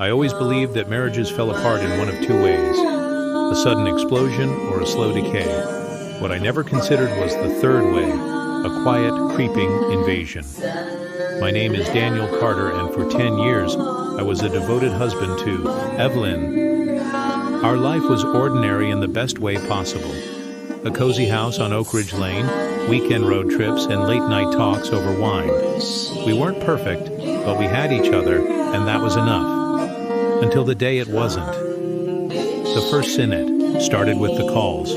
I always believed that marriages fell apart in one of two ways: a sudden explosion or a slow decay. What I never considered was the third way, a quiet, creeping invasion. My name is Daniel Carter, and for 10 years, I was a devoted husband to Evelyn. Our life was ordinary in the best way possible. A cozy house on Oak Ridge Lane, weekend road trips, and late-night talks over wine. We weren't perfect, but we had each other, and that was enough. Until the day it wasn't. The first synod started with the calls.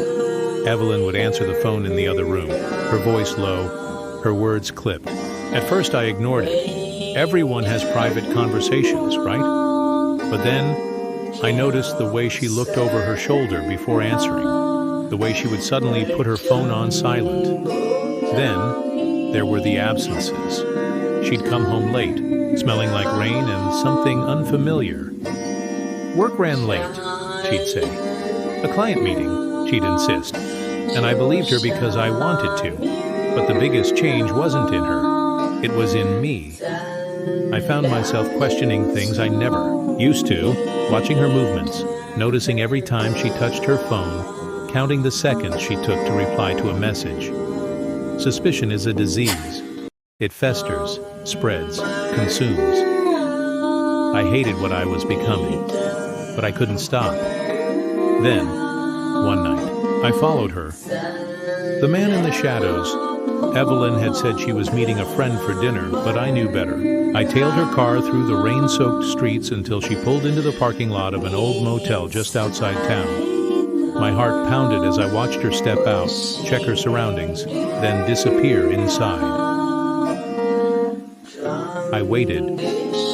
Evelyn would answer the phone in the other room, her voice low, her words clipped. At first I ignored it. Everyone has private conversations, right? But then I noticed the way she looked over her shoulder before answering. The way she would suddenly put her phone on silent. Then, there were the absences. She'd come home late, smelling like rain and something unfamiliar. Work ran late, she'd say. A client meeting, she'd insist. And I believed her because I wanted to. But the biggest change wasn't in her. It was in me. I found myself questioning things I never used to, watching her movements, noticing every time she touched her phone, counting the seconds she took to reply to a message. Suspicion is a disease. It festers, spreads, consumes. I hated what I was becoming, but I couldn't stop. Then, one night, I followed her. The man in the shadows. Evelyn had said she was meeting a friend for dinner, but I knew better. I tailed her car through the rain-soaked streets until she pulled into the parking lot of an old motel just outside town. My heart pounded as I watched her step out, check her surroundings, then disappear inside. I waited.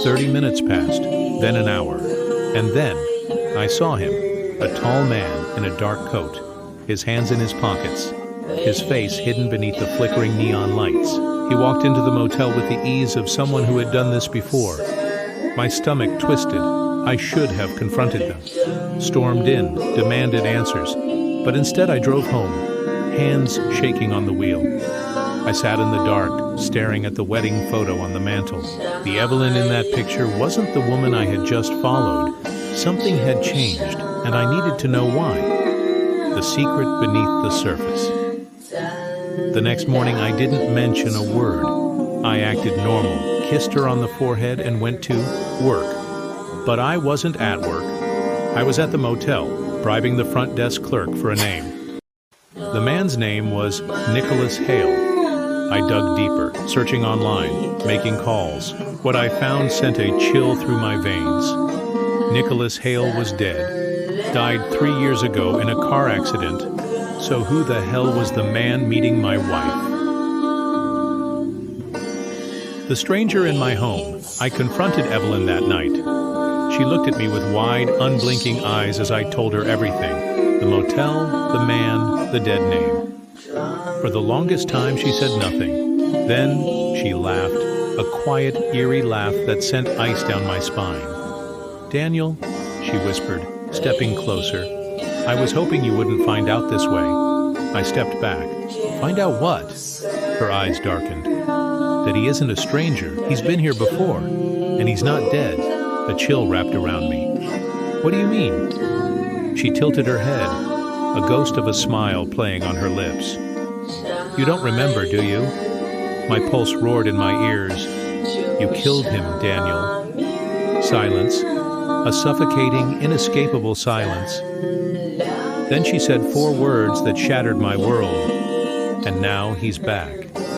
30 minutes passed, then an hour. And then I saw him, a tall man in a dark coat, his hands in his pockets, his face hidden beneath the flickering neon lights. He walked into the motel with the ease of someone who had done this before. My stomach twisted. I should have confronted them, stormed in, demanded answers, but instead I drove home, hands shaking on the wheel. I sat in the dark, staring at the wedding photo on the mantel. The Evelyn in that picture wasn't the woman I had just followed. Something had changed, and I needed to know why. The secret beneath the surface. The next morning I didn't mention a word. I acted normal, kissed her on the forehead, and went to work. But I wasn't at work. I was at the motel, bribing the front desk clerk for a name. The man's name was Nicholas Hale. I dug deeper, searching online, making calls. What I found sent a chill through my veins. Nicholas Hale was dead, died 3 years ago in a car accident. So who the hell was the man meeting my wife? The stranger in my home. I confronted Evelyn that night. She looked at me with wide, unblinking eyes as I told her everything. The motel, the man, the dead name. For the longest time, she said nothing. Then she laughed, a quiet, eerie laugh that sent ice down my spine. "Daniel," she whispered, stepping closer. "I was hoping you wouldn't find out this way." I stepped back. "Find out what?" Her eyes darkened. "That he isn't a stranger. He's been here before. And he's not dead." A chill wrapped around me. "What do you mean?" She tilted her head, a ghost of a smile playing on her lips. "You don't remember, do you?" My pulse roared in my ears. "You killed him, Daniel." Silence. A suffocating, inescapable silence. Then she said 4 words that shattered my world. "And now he's back."